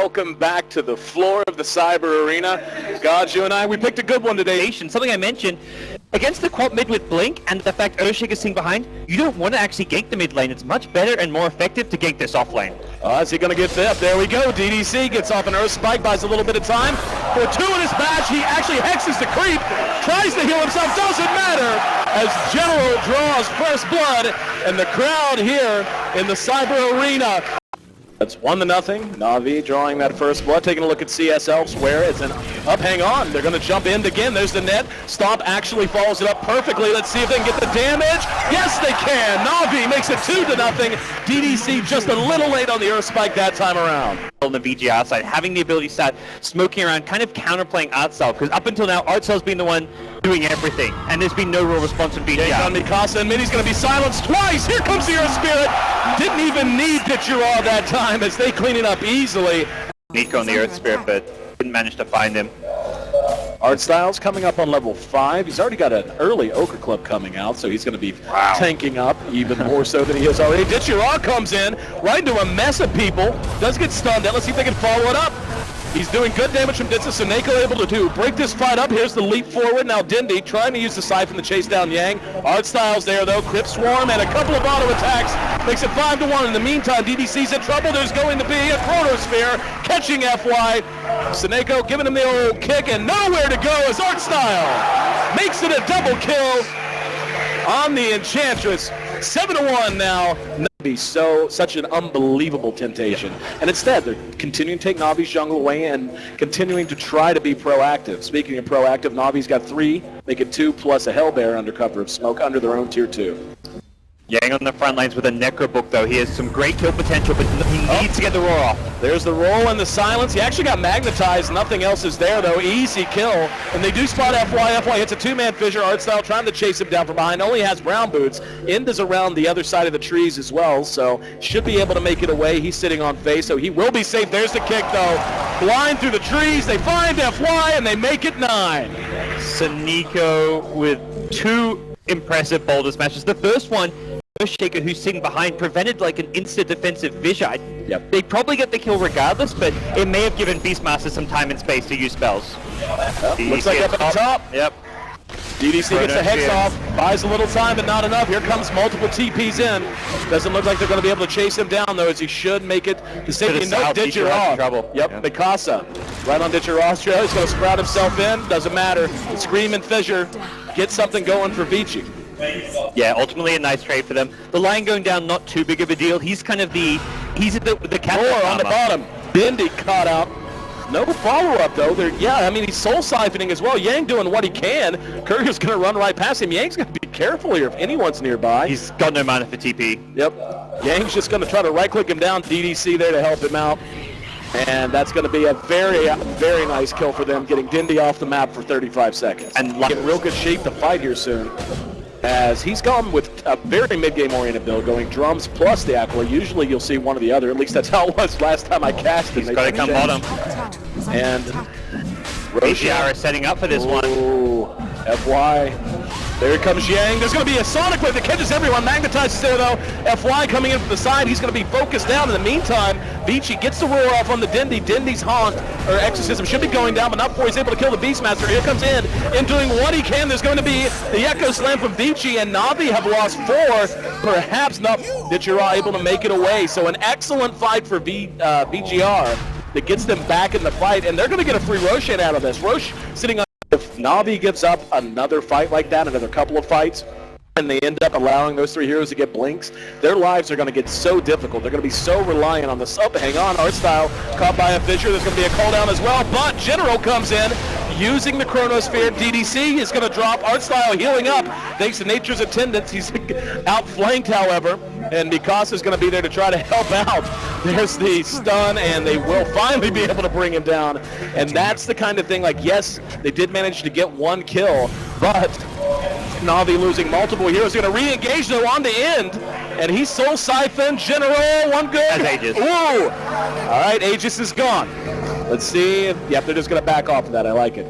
welcome back to the floor of the Cyber Arena. God, you and I, we picked a good one today. Something I mentioned, against the quad mid with Blink and the fact Earthshaker's sitting behind, you don't want to actually gank the mid lane. It's much better and more effective to gank this off lane. Is he going to get that? There we go. DDC gets off an Earth Spike, buys a little bit of time. For 2 in his match, he actually hexes the creep, tries to heal himself, doesn't matter, as General draws first blood, and the crowd here in the Cyber Arena. That's 1-0. NaVi drawing that first blood. Taking a look at CS elsewhere. It's an up, hang on. They're going to jump in again. There's the net. Stomp actually follows it up perfectly. Let's see if they can get the damage. Yes, they can. NaVi makes it 2-0. DDC just a little late on the Earth Spike that time around. On the VG.R side, having the ability to start smoking around, kind of counterplaying Artstyle, because up until now, Artstyle's been the one doing everything, and there's been no real response from VG.R. On Mikasa, and Minnie's going to be silenced twice. Here comes the Earth Spirit. Didn't even need VG.R that time as they clean it up easily. Nico on the Earth Spirit, but didn't manage to find him. Artstyle's coming up on level 5. He's already got an early Ochre Club coming out, so he's going to be tanking up even more so than he is already. VG.R comes in, right into a mess of people, does get stunned. Let's see if they can follow it up. He's doing good damage from distance, so Nako able to break this fight up. Here's the leap forward. Now Dindy trying to use the Siphon to chase down Yang. Artstyle's there though. Crypt Swarm and a couple of auto attacks makes it 5-1. In the meantime, DDC's in trouble. There's going to be a Chronosphere catching FY. Seneko giving him the old kick and nowhere to go as Artstyle makes it a double kill on the Enchantress. 7-1 now. Be such an unbelievable temptation, and instead they're continuing to take Navi's jungle away and continuing to try to be proactive. Speaking of proactive, Navi's got 3, make it 2 plus a Hellbear under cover of smoke under their own tier 2. Yang on the front lines with a Necrobook though. He has some great kill potential, but he needs to get the roar off. There's the roll and the silence. He actually got magnetized. Nothing else is there though. Easy kill. And they do spot FY. FY hits a 2-man fissure. Artstyle trying to chase him down from behind. Only has brown boots. End is around the other side of the trees as well, so should be able to make it away. He's sitting on face, so he will be safe. There's the kick though. Blind through the trees. They find FY and they make it 9. Seneko with 2 impressive boulder smashes. The first one, Earthshaker, who's sitting behind, prevented like an instant defensive vision. Yep. They probably get the kill regardless, but it may have given Beastmaster some time and space to use spells. Looks like up at the top. Yep. DDC gets the hex off, buys a little time, but not enough. Here comes multiple TPs in. Doesn't look like they're going to be able to chase him down, though, as he should make it to safety. No, VG.R. Yep, Mikasa. Right on VG.R. He's going to sprout himself in. Doesn't matter. Scream and Fissure. Get something going for Vici. Yeah, ultimately a nice trade for them. The line going down, not too big of a deal. He's kind of the captain on the bottom. Dindy caught out. No follow-up, though. He's soul siphoning as well. Yang doing what he can. Courier's going to run right past him. Yang's going to be careful here if anyone's nearby. He's got no mana for TP. Yep. Yang's just going to try to right-click him down. DDC there to help him out. And that's going to be a very, very nice kill for them, getting Dindy off the map for 35 seconds. And get real good shape to fight here soon, as he's gone with a very mid-game oriented build, going drums plus the Aqua. Usually you'll see one or the other. At least that's how it was last time I cast him. He's got to come bottom. And VG.R is setting up for this one. FY. There comes Yang. There's going to be a Sonic Wave that catches everyone. Magnetizes there, though. FY coming in from the side. He's going to be focused down. In the meantime, Vici gets the roar off on the Dindy. Dindy's Haunt, or Exorcism, should be going down, but not before he's able to kill the Beastmaster. Here comes in doing what he can. There's going to be the Echo Slam from Vici, and NaVi have lost 4. Perhaps not VG.R able to make it away. So an excellent fight for VG.R that gets them back in the fight, and they're going to get a free Roshan out of this. Roche sitting on. If NaVi gives up another fight like that, another couple of fights, and they end up allowing those 3 heroes to get blinks, their lives are going to get so difficult. They're going to be so reliant on the sub. Hang on, Artstyle caught by a fissure. There's going to be a cooldown as well, but General comes in using the Chronosphere. DDC is going to drop. Artstyle healing up thanks to nature's attendance. He's outflanked, however, and Mikasa is going to be there to try to help out. There's the stun, and they will finally be able to bring him down. And that's the kind of thing, like, yes, they did manage to get 1 kill, but NaVi losing multiple heroes. Going to re-engage, though, on the end, and he's soul siphon. General, 1 good. That's Aegis. Ooh! All right, Aegis is gone. Let's see. Yep, they're just going to back off of that. I like it.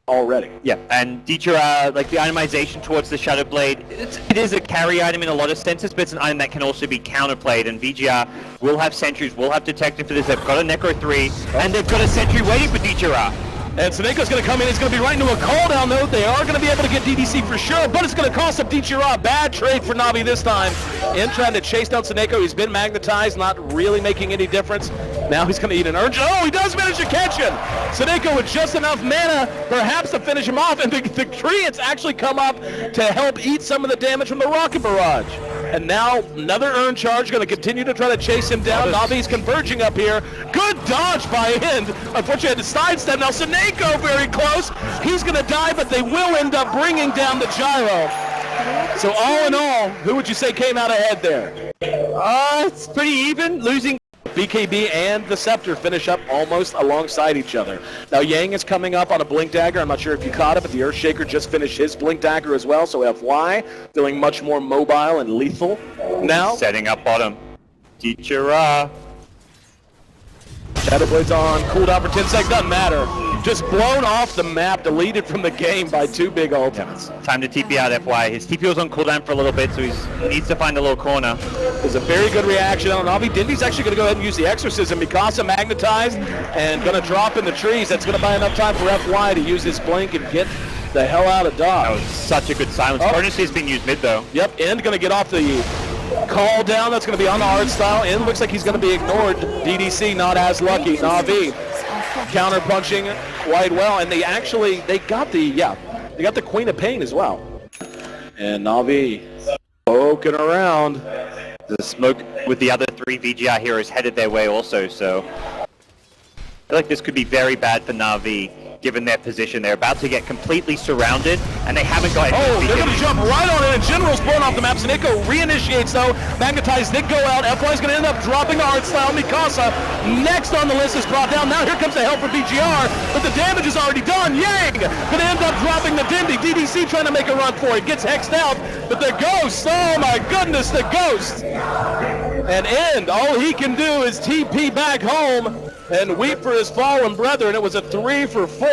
already. Yeah, and VG.R, like the itemization towards the Shadow Blade, it is a carry item in a lot of senses, but it's an item that can also be counterplayed, and VG.R will have sentries, will have detective for this. They've got a Necro 3, and they've got a sentry waiting for VG.R. And Soneko's going to come in. It's going to be right into a call-down, though. They are going to be able to get DDC for sure, but it's going to cost up VG.R. Bad trade for NaVi this time. In trying to chase down Soneko. He's been magnetized, not really making any difference. Now he's going to eat an urge. Oh, he does manage to catch him. Soneko with just enough mana, perhaps to finish him off, and the Treants actually come up to help eat some of the damage from the Rocket Barrage. And now another Urn Charge going to continue to try to chase him down. NaVi's converging up here. Good dodge by End. Unfortunately, had to sidestep. Now Soneko very close. He's going to die, but they will end up bringing down the Gyro. So all in all, who would you say came out ahead there? It's pretty even, losing. BKB and the Scepter finish up almost alongside each other. Now Yang is coming up on a Blink Dagger. I'm not sure if you caught it, but the Earthshaker just finished his Blink Dagger as well. So FY feeling much more mobile and lethal now. Setting up bottom. VG.R. Shadow Blade's on, cooldown for 10 seconds, doesn't matter. Just blown off the map, deleted from the game by two big ultimates. Time to TP out FY. His TP was on cooldown for a little bit, so he needs to find a little corner. There's a very good reaction on NaVi. Dindy's actually going to go ahead and use the Exorcism. Mikasa magnetized and going to drop in the trees. That's going to buy enough time for FY to use his blink and get the hell out of That Dodge. was such a good silence. Emergency is being used mid though. Yep, End going to get off the call down. That's going to be on the art style. End looks like he's going to be ignored. DDC not as lucky. NaVi counter punching quite well, and they got the Queen of Pain as well. And NaVi poking around. The smoke with the other three VG.R heroes headed their way also, so I feel like this could be very bad for NaVi given their position. They're about to get completely surrounded, and they haven't got any. Oh, they're going to jump right on it, and General's blown off the map. Soneko reinitiates, though. Magnetized did go out. FY's going to end up dropping the art style. Mikasa next on the list is brought down. Now here comes the help for VG.R, but the damage is already done. Yang going to end up dropping the Dindy. DDC trying to make a run for it. Gets hexed out, but the Ghost, oh my goodness, the Ghost. And End, all he can do is TP back home and weep for his fallen brethren. It was a 3 for 4,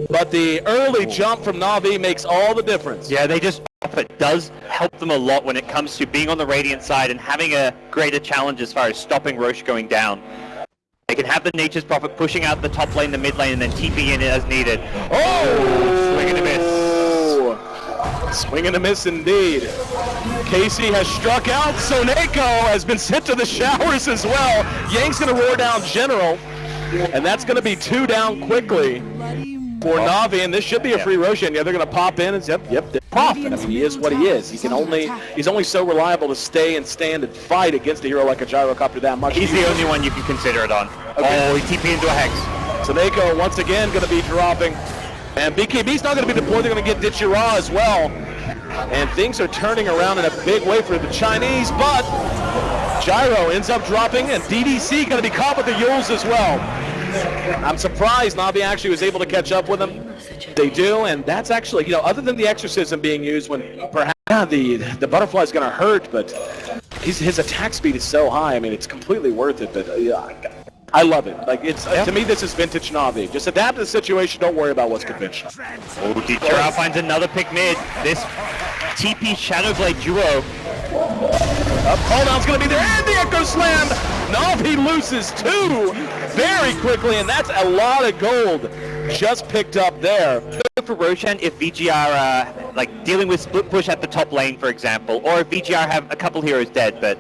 but the early jump from NaVi makes all the difference. Yeah, they just it does help them a lot when it comes to being on the Radiant side and having a greater challenge as far as stopping Roche going down. They can have the Nature's Prophet pushing out the top lane, the mid lane, and then TP in it as needed. Oh! Swing and a miss. Swing and a miss indeed. Casey has struck out. Soneko has been sent to the showers as well. Yang's going to roar down General, and that's going to be 2 down quickly for NaVi, and this should be a free Roshan. Yeah, they're going to pop in and yep, they're profit. I mean, he is what he is. He's only so reliable to stay and stand and fight against a hero like a Gyrocopter that much. He's the only one you can consider it on. Okay. Oh, he TP into a Hex. Soneko once again going to be dropping. And BKB's not going to be deployed. They're going to get VG.R as well. And things are turning around in a big way for the Chinese, but Gyro ends up dropping, and DDC going to be caught with the Yules as well. I'm surprised NaVi actually was able to catch up with them. They do, and that's actually, other than the Exorcism being used when perhaps the Butterfly's going to hurt, but his attack speed is so high. I mean, it's completely worth it, but I love it. Like, to me, this is vintage NaVi. Just adapt to the situation. Don't worry about what's conventional. Oh, VG.R finds another pick mid. This TP Shadowblade duo. Cooldown's going to be there, and the Echo Slam! NaVi loses 2 very quickly, and that's a lot of gold just picked up there. For Roshan, if VG.R, dealing with split push at the top lane, for example, or if VG.R have a couple heroes dead, but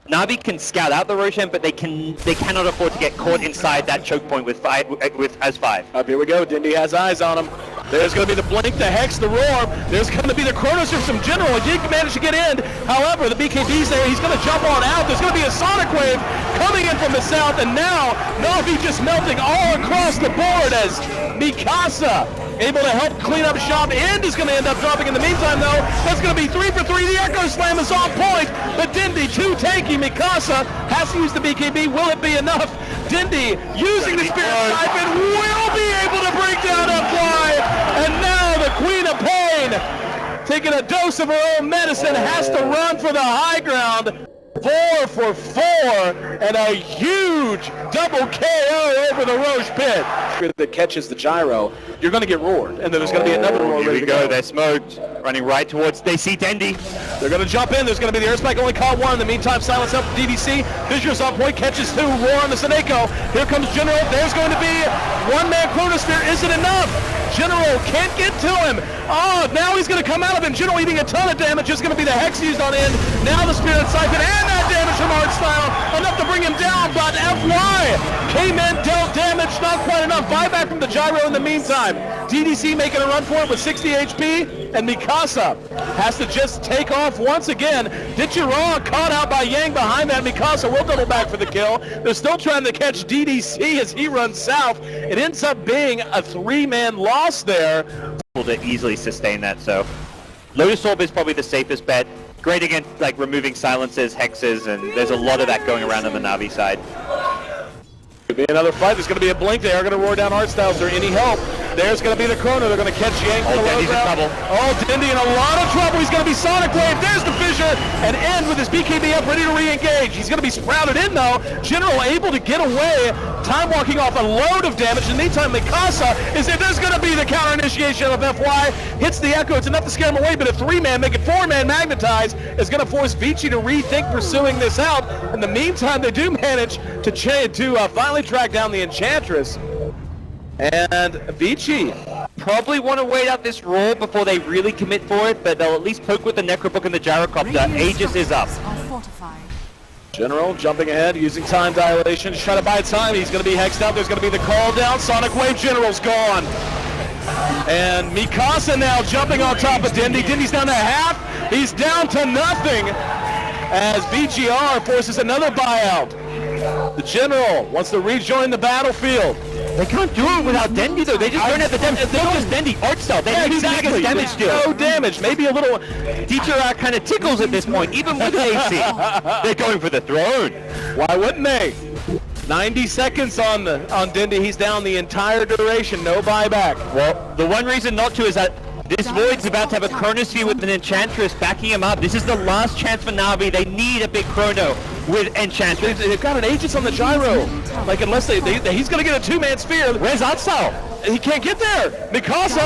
NaVi can scout out the Roshan, but they cannot afford to get caught inside that choke point with as 5. Up here we go. Dindy has eyes on him. There's going to be the Blink, the Hex, the Roar. There's going to be the Chronos from some General. He did manage to get in. However, the BKB's there. He's going to jump on out. There's going to be a Sonic Wave coming in from the south, and now NaVi just melting all across the board as Mikasa able to help clean up shop. End is going to end up dropping in the meantime, though. That's going to be 3 for 3. The Echo Slam is on point, but Dindy too tanky. Mikasa has to use the BKB. Will it be enough? Dindy using the Spirit Siphon will be able to break down FY, and now the Queen of Pain, taking a dose of her own medicine, has to run for the high ground. 4 for 4, and a huge double KO over the Roche pit. That catches the gyro, you're going to get roared, and then there's going to be another roar. Here we go. They're smoked, running right towards. They see Dendy. They're going to jump in. There's going to be the air spike. Only caught one. In the meantime, silence up DDC. Visuals on point. Catches 2. Roar on the Seneko. Here comes General. There's going to be one-man Chronosphere. Isn't enough. General can't get to him. Oh, now he's going to come out of it. General eating a ton of damage. Just going to be the Hex used on end. Now the Spirit Siphon and that damage from Artstyle. Enough to bring him down, but FY came in, dealt damage. Not quite enough. Buyback from the gyro in the meantime. DDC making a run for it with 60 HP, and Mikasa has to just take off once again. Ditchira caught out by Yang behind that. Mikasa will double back for the kill. They're still trying to catch DDC as he runs south. It ends up being a 3-man loss there. To easily sustain that, so Lotus Orb is probably the safest bet. Great against like removing silences, hexes, and there's a lot of that going around on the Navi side. Could be another fight. There's going to be a blink. They are going to roar down Artstyles. Is there any help? There's going to be the Chrono. They're going to catch Yang. Oh, Dendy's in trouble. Oh, Dendy in a lot of trouble. He's going to be Sonic Wave. There's the fissure. And end with his BKB up, ready to re-engage. He's going to be sprouted in, though. General able to get away. Time walking off a load of damage. In the meantime, Mikasa is there. There's going to be the counter initiation of FY. Hits the Echo. It's enough to scare him away, but a 3-man, make it 4-man Magnetize is going to force Vici to rethink pursuing this out. In the meantime, they do manage to finally track down the Enchantress. And Vici probably want to wait out this roar before they really commit for it, but they'll at least poke with the Necrobook and the Gyrocopter. Aegis is up. General jumping ahead, using time dilation, trying to buy time. He's going to be hexed out. There's going to be the call down. Sonic Wave. General's gone. And Mikasa now jumping on top of Dendy. Dendy's down to half. He's down to nothing as VG.R forces another buyout. The General wants to rejoin the battlefield. They can't do it without Dendy, though. They just don't have the damage. They don't just Dendy. Artstyle. They have exactly damage deal. No damage. Maybe a little. Ditchira kind of tickles at this point, even with AC. They're going for the throne. Why wouldn't they? 90 seconds on Dendy. He's down the entire duration. No buyback. Well, the one reason not to is that this Void's about to have a Chronosphere with an Enchantress backing him up. This is the last chance for Navi. They need a big Chrono with Enchantress. They've got an Aegis on the gyro. Like, unless he's going to get a 2-man sphere. Where's Artstyle? He can't get there. Mikasa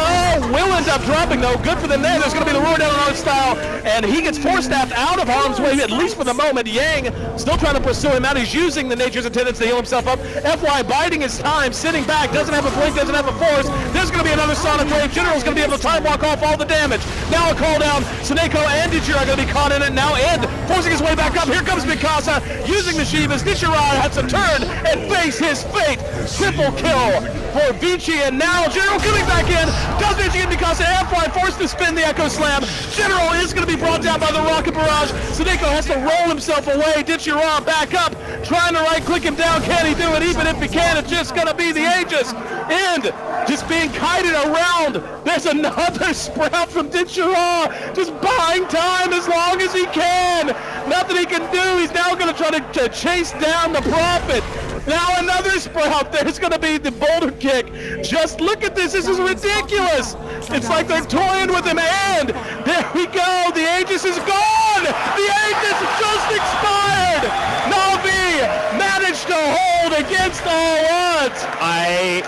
will end up dropping, though. Good for them there. There's going to be the roar down on Artstyle, and he gets force-staffed out of harm's way, at least for the moment. Yang still trying to pursue him out. He's using the Nature's Attendants to heal himself up. FY biding his time, sitting back, doesn't have a blink, doesn't have a force. There's going to be another Sonic Wave. General's going to be able to time walk off all the damage. Now a call down. Seneko and Ditchira are going to be caught in it. Now End forcing his way back up. Here comes Mikasa using the Shivas. Ditchira has to turn and face his fate. Triple kill for Vici, and now General coming back in. Does Vici get Mikasa? FY forced to spin the Echo Slam. General is going to be brought down by the Rocket Barrage. Seneko has to roll himself away. Ditchira back up, trying to right-click him down. Can he do it? Even if he can, it's just going to be the Aegis. And just being kited around. There's another sprout from Ditchira, just buying time as long as he can. Nothing he can do. He's now going to try to chase down the Prophet. Now another sprout. There's going to be the boulder kick. Just look at this. This is ridiculous. It's like they're toying with him. And there we go. The Aegis is gone. The Aegis just expired. NaVi managed to hold against all odds. I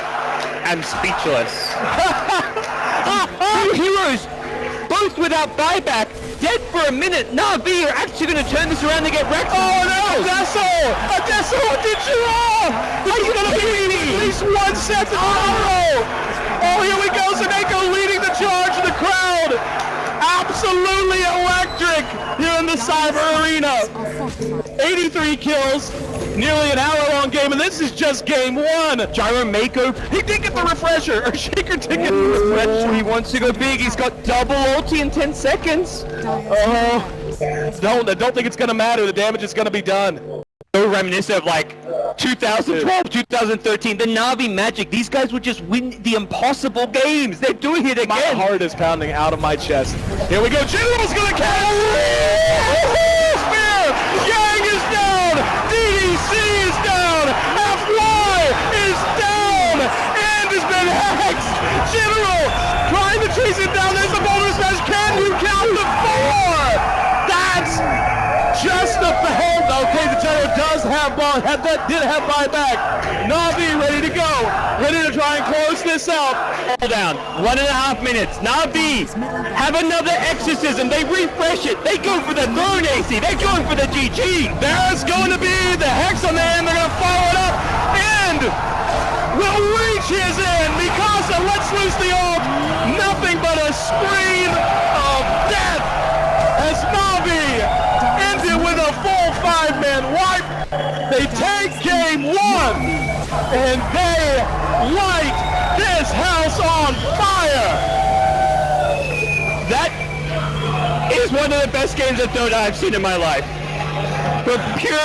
am speechless. Two heroes, both without buyback, dead for a minute. NaVi are actually going to turn this around and get wrecked. Oh no! Adesso! Ditchira! Are you going to be at least 1 set tomorrow? Oh, here we go. Seneko leading the charge in the crowd. Absolutely electric here in the Cyber Arena. 83 kills. Nearly an hour-long game, and this is just game 1. Gyro Mako, he did get the refresher, or Shaker did get the refresher. He wants to go big. He's got double ulti in 10 seconds. Don't think it's going to matter. The damage is going to be done. So reminiscent of like 2012, 2013, the NaVi magic. These guys would just win the impossible games. They're doing it again. My heart is pounding out of my chest. Here we go. General's going to catch. Spear! Yang is down. DDC is down. FY is down. And has been hexed. General trying to chase him down. There's the bonus match. Can you count the 4? That's just the whole did have buyback. NaVi ready to go, ready to try and close this out. Hold down, 1.5 minutes. NaVi have another exorcism. They refresh it. They go for the throne AC. They're going for the GG. There's going to be the Hex on the end. They're going to follow it up. And will reach his end. Mikasa lets loose the ult. Nothing but a scream of death as NaVi ends it with a full 5-man wipe. They take game 1 and they light this house on fire. That is one of the best games of Dota I've seen in my life. The pure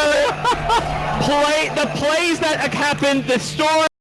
play, the plays that have happened, the story.